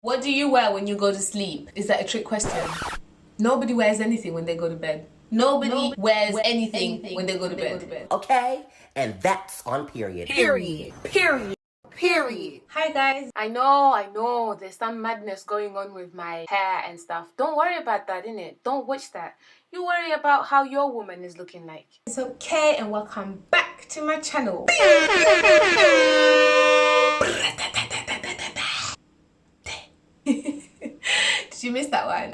What do you wear when you go to sleep? Is that a trick question? Nobody wears anything when they go to bed. Nobody wears anything when they go to bed. Okay? And that's on period. Period. Hi guys. I know, there's some madness going on with my hair and stuff. Don't worry about that, innit? Don't watch that. You worry about how your woman is looking like. It's okay, and welcome back to my channel. Did you miss that one?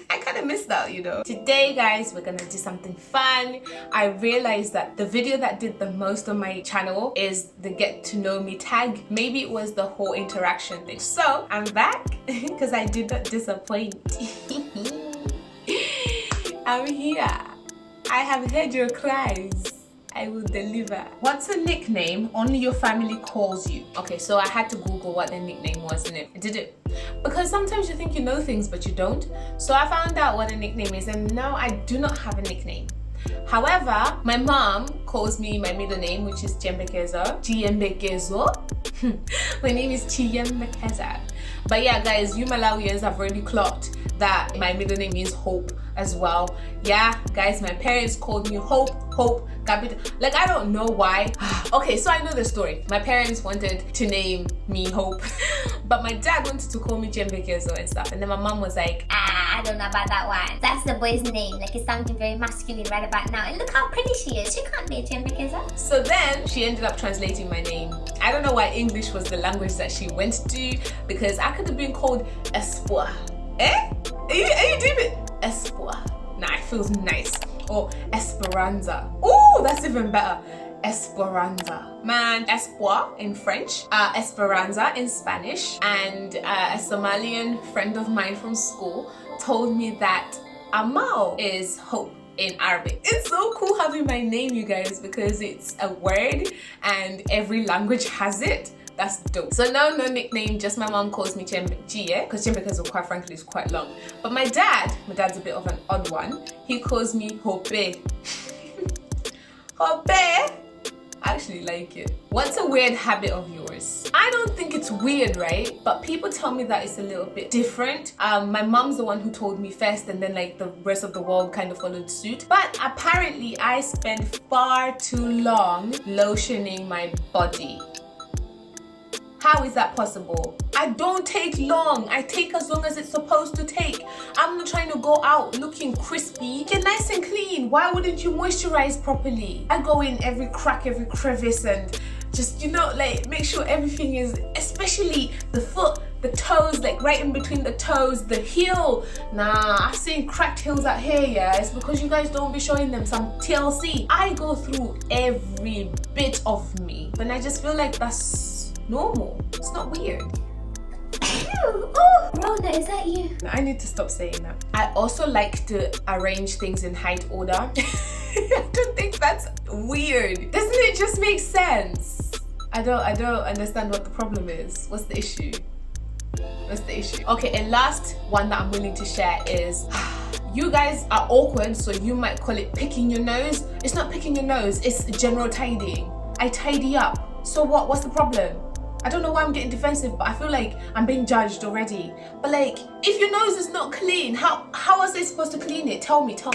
I kind of missed that, you know. Today, guys, we're gonna do something fun. I realized that the video that did the most on my channel is the get to know me tag. Maybe it was the whole interaction thing. So I'm back because I did not disappoint. I'm here. I have heard your cries. I will deliver. What's a nickname only your family calls you? Okay, so I had to Google what their nickname was, and I did it. Because sometimes you think you know things, but you don't. So I found out what a nickname is, and no, I do not have a nickname. However, my mom calls me my middle name, which is Chiyembekezo. My name is Chiyembekeza. But yeah, guys, you Malawians have already clocked that my middle name means hope as well. Yeah, guys, my parents called me Hope, capital. Like, I don't know why. Okay, so I know the story. My parents wanted to name me Hope, but my dad wanted to call me Chiyembekezo and stuff. And then my mom was like, I don't know about that one. That's the boy's name. Like, it's sounding very masculine right about now. And look how pretty she is. She can't be a Chiyembekezo. So then she ended up translating my name. I don't know why English was the language that she went to, because I could have been called Espoir. Eh? Are you doing it? Espoir. Nah, it feels nice. Or Esperanza. Oh, that's even better. Esperanza. Man, espoir in French, Esperanza in Spanish, and a Somalian friend of mine from school told me that Amal is hope in Arabic. It's so cool having my name, you guys, because it's a word and every language has it. That's dope. So no nickname, just my mom calls me Chiyembekezo, because Chiyembekezo, quite frankly, is quite long. But my dad's a bit of an odd one. He calls me Hope. Hope. I actually like it. What's a weird habit of yours? I don't think it's weird, right? But people tell me that it's a little bit different. My mom's the one who told me first, and then like the rest of the world kind of followed suit. But apparently I spend far too long lotioning my body. How is that possible? I don't take long. I take as long as it's supposed to take. I'm not trying to go out looking crispy. Get nice and clean. Why wouldn't you moisturize properly? I go in every crack, every crevice, and just, you know, like make sure everything is, especially the foot, the toes, like right in between the toes, the heel. Nah, I've seen cracked heels out here, yeah. It's because you guys don't be showing them some TLC. I go through every bit of me, and I just feel like that's normal. It's not weird. Oh, Rona, is that you? I need to stop saying that. I also like to arrange things in height order. I don't think that's weird. Doesn't it just make sense? I don't understand what the problem is. What's the issue? Okay, and last one that I'm willing to share is you guys are awkward, so you might call it picking your nose. It's not picking your nose, it's general tidying. I tidy up. So what's the problem? I don't know why I'm getting defensive, but I feel like I'm being judged already. But like, if your nose is not clean, how else are they supposed to clean it? Tell me, how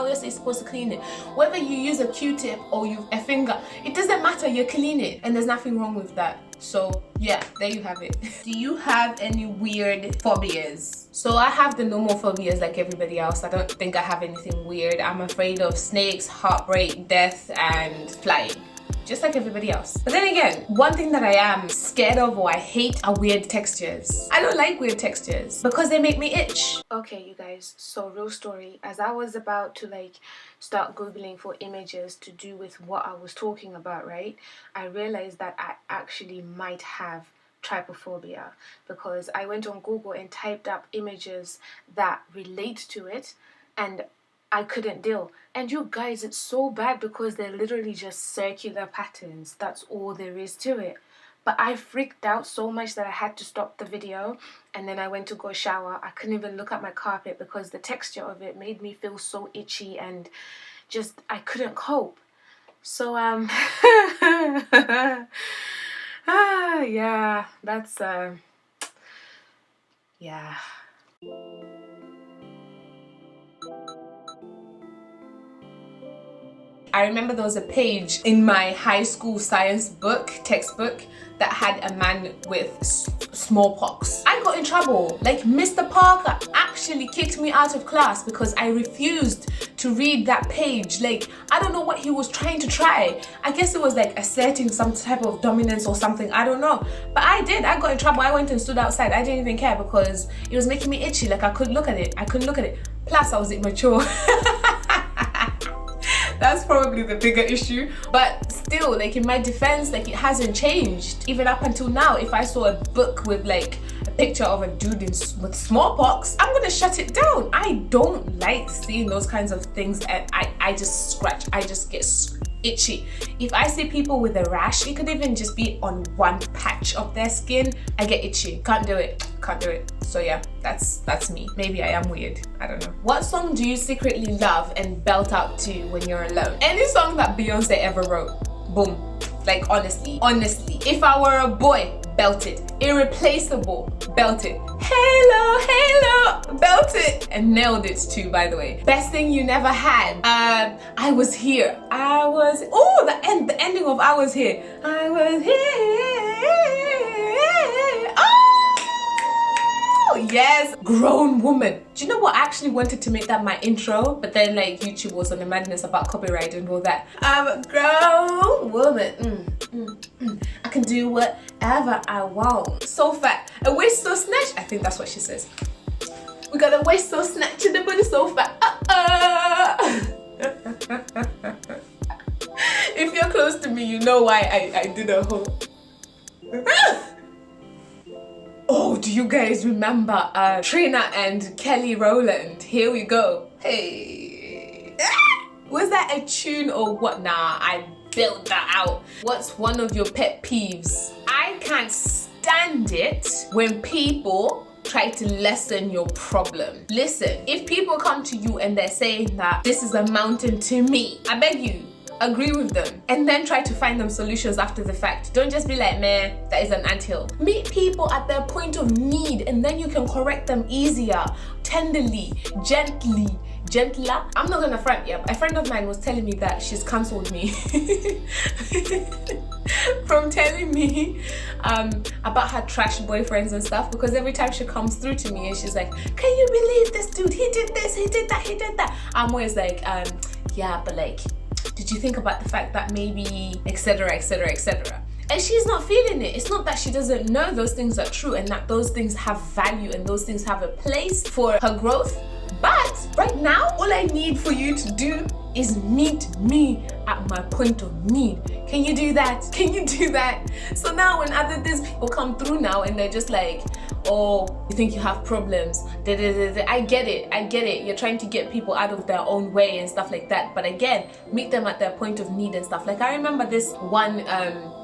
else are they supposed to clean it? Whether you use a Q-tip or a finger, it doesn't matter, you clean it. And there's nothing wrong with that. So yeah, there you have it. Do you have any weird phobias? So I have the normal phobias like everybody else. I don't think I have anything weird. I'm afraid of snakes, heartbreak, death, and flying. Just like everybody else. But then again, one thing that I am scared of or I hate are weird textures. I don't like weird textures because they make me itch. Okay, you guys, so real story. As I was about to like start Googling for images to do with what I was talking about, right? I realized that I actually might have trypophobia, because I went on Google and typed up images that relate to it, and I couldn't deal. And you guys, it's so bad because they're literally just circular patterns. That's all there is to it. But I freaked out so much that I had to stop the video, and then I went to go shower. I couldn't even look at my carpet because the texture of it made me feel so itchy, and just I couldn't cope. So yeah, that's Yeah. I remember there was a page in my high school science book, textbook, that had a man with smallpox. I got in trouble. Like, Mr. Parker actually kicked me out of class because I refused to read that page. Like, I don't know what he was trying to try. I guess it was like asserting some type of dominance or something. I don't know. But I did. I got in trouble. I went and stood outside. I didn't even care because it was making me itchy. Like, I couldn't look at it. I couldn't look at it. Plus, I was immature. That's probably the bigger issue, but still, like, in my defense, like, it hasn't changed. Even up until now, if I saw a book with like a picture of a dude with smallpox, I'm gonna shut it down. I don't like seeing those kinds of things, and I just scratch. I just get itchy. If I see people with a rash, it could even just be on one patch of their skin, I get itchy. Can't do it. Can't do it. So yeah, that's me. Maybe I am weird. I don't know. What song do you secretly love and belt out to when you're alone? Any song that Beyonce ever wrote. Boom. Like, honestly, if I were a boy, belt it. Irreplaceable, belt it. Halo, halo, belt it. And nailed it too, by the way. Best thing you never had. I was here. The ending of I was here. I was here. Oh, yes. Grown woman. Do you know what? I actually wanted to make that my intro, but then like YouTube was on the madness about copyright and all that. I'm a grown woman. I can do whatever I want. So fat. A waist so snatched. I think that's what she says. We got a waist so snatched and the booty so fat. If you're close to me, you know why I did a whole. Oh, do you guys remember Trina and Kelly Rowland? Here we go. Hey. Was that a tune or what? Nah, I built that out. What's one of your pet peeves? I can't stand it when people try to lessen your problem. Listen, if people come to you and they're saying that this is a mountain to me, I beg you, agree with them and then try to find them solutions after the fact. Don't just be like, man, that is an anthill. Meet people at their point of need and then you can correct them easier, tenderly, gently, gentler. I'm not gonna front. Yep, a friend of mine was telling me that she's cancelled me from telling me about her trash boyfriends and stuff, because every time she comes through to me and she's like, can you believe this dude, he did this, he did that, he did that. I'm always like, yeah, but like, did you think about the fact that maybe etc, etc, etc? And she's not feeling it. It's not that she doesn't know those things are true and that those things have value and those things have a place for her growth. But right now, all I need for you to do is meet me at my point of need. Can you do that? Can you do that? So now when these people come through now and they're just like, oh, you think you have problems. I get it. You're trying to get people out of their own way and stuff like that. But again, meet them at their point of need and stuff. Like, I remember this one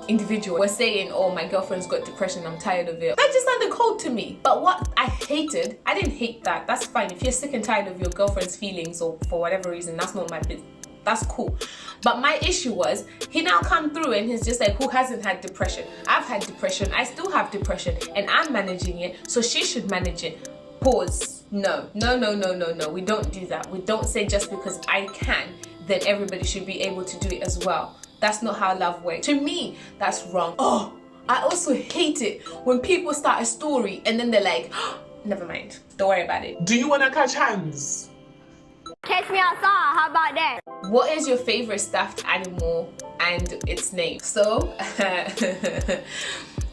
individual was saying, oh, my girlfriend's got depression, I'm tired of it. That just sounded cold to me. But what I hated, I didn't hate that. That's fine. If you're sick and tired of your girlfriend's feelings or for whatever reason, that's not my business. That's cool. But my issue was, he now come through and he's just like, who hasn't had depression? I've had depression. I still have depression and I'm managing it. So she should manage it. Pause. No. We don't do that. We don't say just because I can, then everybody should be able to do it as well. That's not how love works. To me, that's wrong. Oh, I also hate it when people start a story and then they're like, oh, never mind. Don't worry about it. Do you want to catch hands? Catch me outside, how about that? What is your favorite stuffed animal and its name? So,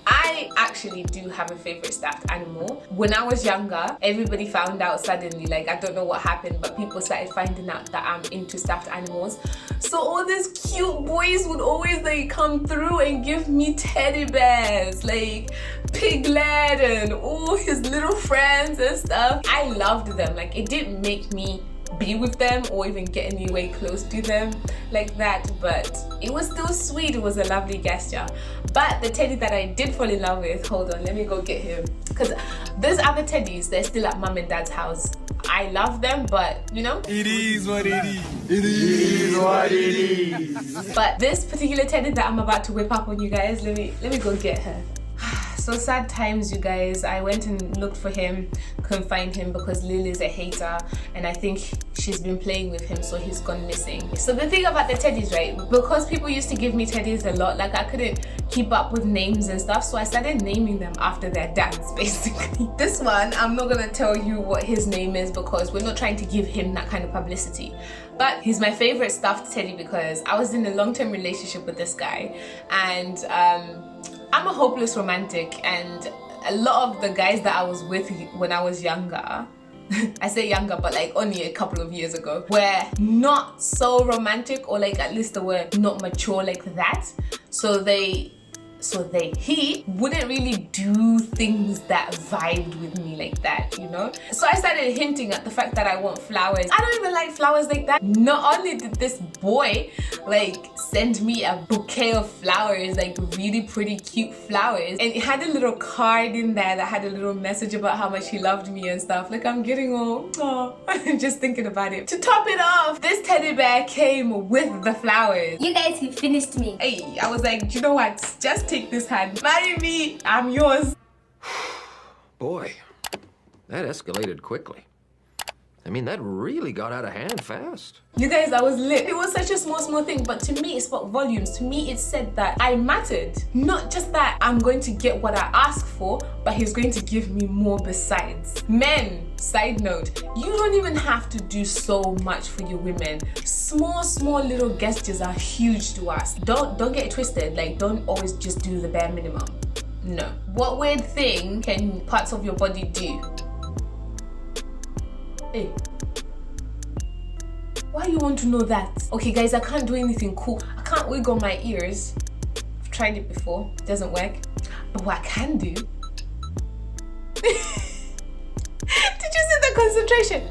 I actually do have a favorite stuffed animal. When I was younger, everybody found out suddenly, like, I don't know what happened, but people started finding out that I'm into stuffed animals. So all these cute boys would always like come through and give me teddy bears, like Piglet and all his little friends and stuff. I loved them. Like, it didn't make me be with them or even get anywhere close to them like that, but it was still sweet. It was a lovely gesture. But the teddy that I did fall in love with, hold on, let me go get him, because those other teddies, they're still at mum and dad's house. I love them, but you know, It is what it is. It is what it is. but this particular teddy that I'm about to whip up on you guys, let me go get her. So sad times, you guys. I went and looked for him, couldn't find him because Lily's a hater, and I think she's been playing with him, so he's gone missing. So the thing about the teddies, right, because people used to give me teddies a lot, like I couldn't keep up with names and stuff, so I started naming them after their dads, basically. This one, I'm not gonna tell you what his name is because we're not trying to give him that kind of publicity, but he's my favorite stuffed teddy because I was in a long-term relationship with this guy, and I'm a hopeless romantic, and a lot of the guys that I was with when I was younger, I say younger, but like only a couple of years ago, were not so romantic, or like at least they were not mature like that. So he wouldn't really do things that vibed with me like that, you know? So I started hinting at the fact that I want flowers. I don't even like flowers like that. Not only did this boy like send me a bouquet of flowers, like really pretty cute flowers, and it had a little card in there that had a little message about how much he loved me and stuff. Like, I'm getting all, oh, just thinking about it. To top it off, this teddy bear came with the flowers. You guys, you finished me. Hey, I was like, you know what? Just take this hand. Marry me. I'm yours. Boy, that escalated quickly. I mean, that really got out of hand fast. You guys, I was lit. It was such a small thing, but to me it spoke volumes. To me it said that I mattered. Not just that I'm going to get what I ask for, but he's going to give me more besides. Men, side note, you don't even have to do so much for your women. Small little gestures are huge to us. Don't get it twisted. Like, don't always just do the bare minimum. No. What weird thing can parts of your body do? Hey, why you want to know that? Okay guys, I can't do anything cool. I can't wiggle my ears. I've tried it before, it doesn't work. But what I can do did you see the concentration?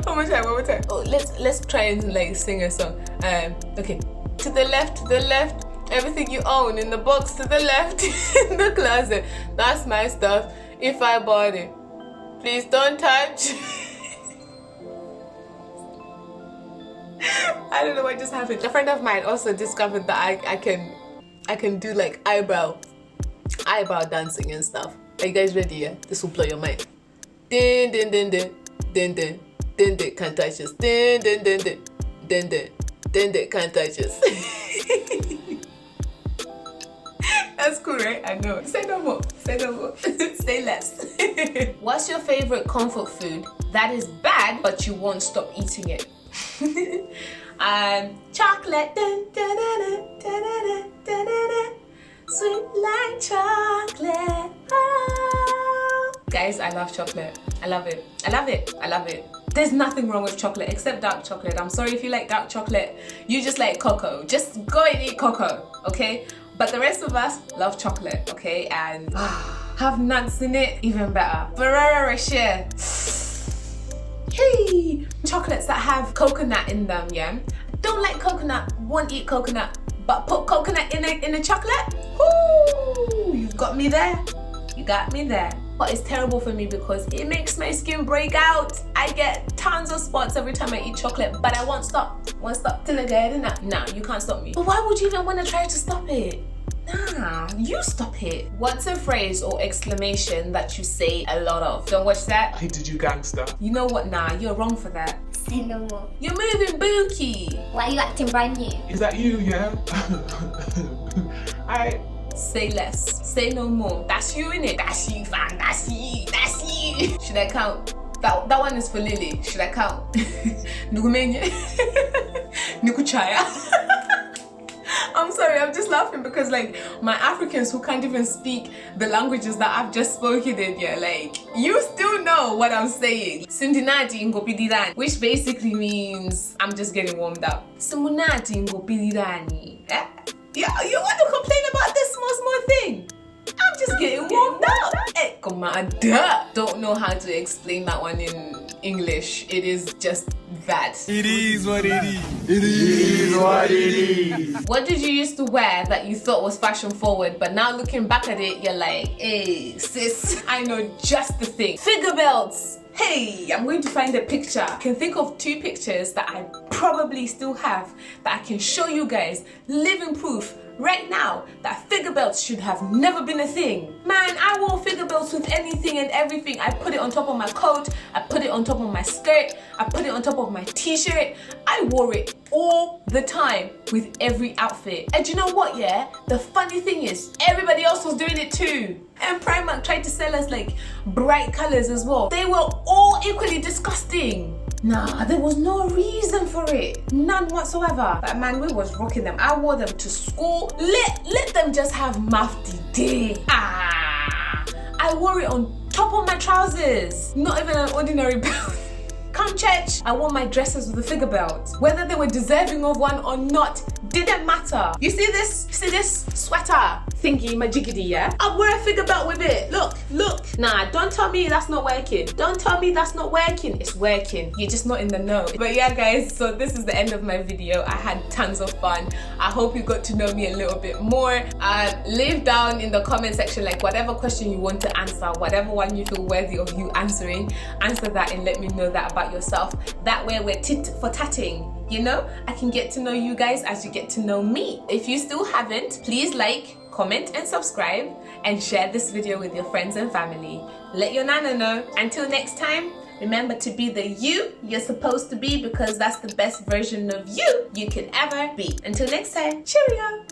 One more time. Oh, let's try and like sing a song. Okay, to the left, everything you own in the box to the left, in the closet, that's my stuff. If I bought it, please don't touch. I don't know what just happened. A friend of mine also discovered that I can do like eyebrow dancing and stuff. Are you guys ready? Yeah, this will blow your mind. Din din din din din din din din, can't touch us. Din din din din din din din din, can't touch us. That's cool, right? I know. Say no more. Say less. What's your favorite comfort food that is bad but you won't stop eating it? Chocolate. Dun, dun, dun, dun, dun, dun, dun, dun. Sweet like chocolate. Oh. Guys, I love chocolate. I love it. There's nothing wrong with chocolate except dark chocolate. I'm sorry if you like dark chocolate. You just like cocoa. Just go and eat cocoa, okay? But the rest of us love chocolate, okay? And have nuts in it, even better. Ferrero Rocher. Hey! Chocolates that have coconut in them, yeah? Don't like coconut, won't eat coconut, but put coconut in a chocolate? Woo! You got me there. But it's terrible for me because it makes my skin break out. I get tons of spots every time I eat chocolate, but I won't stop. Till I get enough. Nah, you can't stop me. But why would you even want to try to stop it? Nah, you stop it. What's a phrase or exclamation that you say a lot of? Don't watch that. I hated you, gangster. You know what? Nah, you're wrong for that. Say no more. You're moving bookie. Why are you acting brand new? Is that you, yeah? Say less. Say no more. That's you, innit? That's you, fam. That's you. Should I count? That one is for Lily. Should I count? Nugumenye. Nikuchaya. I'm sorry, I'm just laughing because like my Africans who can't even speak the languages that I've just spoken in, yeah, like you still know what I'm saying. Sindinati ngopidirani, which basically means I'm just getting warmed up. Simunati ngopidirani. Yeah, you want to complain about this small thing? I'm just getting warmed up. Hey, come on, don't know how to explain that one in English. It is just that. It is what it is. What did you used to wear that you thought was fashion forward, but now looking back at it, you're like, hey, sis, I know just the thing. Figure belts. Hey, I'm going to find a picture. I can think of 2 pictures that I probably still have that I can show you guys. Living proof right now that figure belts should have never been a thing. Man, I wore figure belts with anything and everything. I put it on top of my coat, I put it on top of my skirt, I put it on top of my t-shirt. I wore it all the time with every outfit. And you know what, yeah? The funny thing is, everybody else was doing it too. And Primark tried to sell us like bright colors as well. They were all equally disgusting. Nah, there was no reason for it. None whatsoever. But man, we was rocking them. I wore them to school. Let them just have mafti day. I wore it on top of my trousers. Not even an ordinary belt. Come church, I wore my dresses with a figure belt. Whether they were deserving of one or not didn't matter. You see this sweater thingy, my jiggity, yeah? I wear a figure belt with it. Look. Nah, don't tell me that's not working. Don't tell me that's not working. It's working. You're just not in the know. But yeah, guys, so this is the end of my video. I had tons of fun. I hope you got to know me a little bit more. Leave down in the comment section like whatever question you want to answer, whatever one you feel worthy of you answering, answer that and let me know that about yourself. That way we're tit for tatting. You know, I can get to know you guys as you get to know me. If you still haven't, please like, comment and subscribe and share this video with your friends and family. Let your nana know. Until next time, remember to be the you you're supposed to be, because that's the best version of you can ever be. Until next time, cheerio.